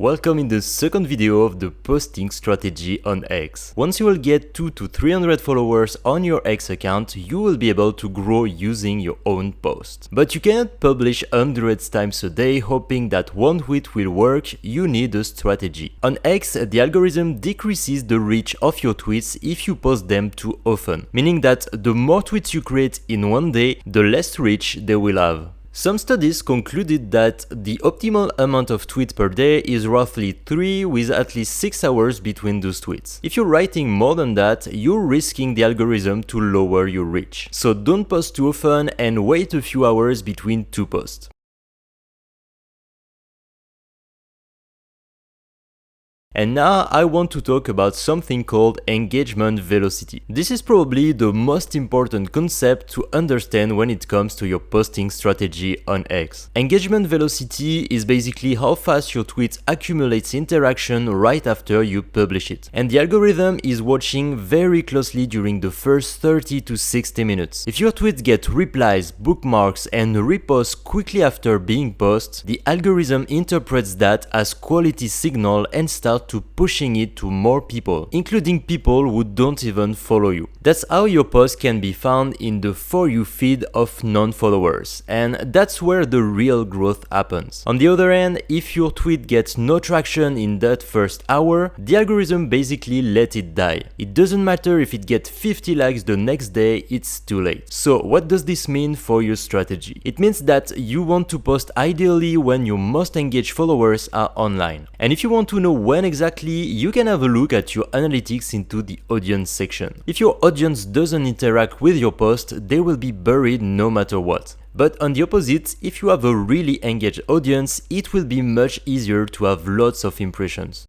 welcome in the second video of the posting strategy on X. Once you will get 200 to 300 followers on your X account, you will be able to grow using your own post. But you cannot publish hundreds times a day hoping that one tweet will work, you need a strategy. On X, the algorithm decreases the reach of your tweets if you post them too often, meaning that the more tweets you create in one day, the less reach they will have. Some studies concluded that the optimal amount of tweets per day is roughly 3 with at least 6 hours between those tweets. If you're writing more than that, you're risking the algorithm to lower your reach. So don't post too often and wait a few hours between two posts. And now I want to talk about something called engagement velocity. This is probably the most important concept to understand when it comes to your posting strategy on X. Engagement velocity is basically how fast your tweet accumulates interaction right after you publish it. And the algorithm is watching very closely during the first 30 to 60 minutes. If your tweets get replies, bookmarks, and reposts quickly after being posted, the algorithm interprets that as quality signal and starts to pushing it to more people, including people who don't even follow you. That's how your post can be found in the For You feed of non-followers, and that's where the real growth happens. On the other hand, if your tweet gets no traction in that first hour, the algorithm basically let it die. It doesn't matter if it gets 50 likes the next day, it's too late. So what does this mean for your strategy? It means that you want to post ideally when your most engaged followers are online. And if you want to know when exactly, you can have a look at your analytics into the audience section. If your audience doesn't interact with your post, they will be buried no matter what. But on the opposite, if you have a really engaged audience, it will be much easier to have lots of impressions.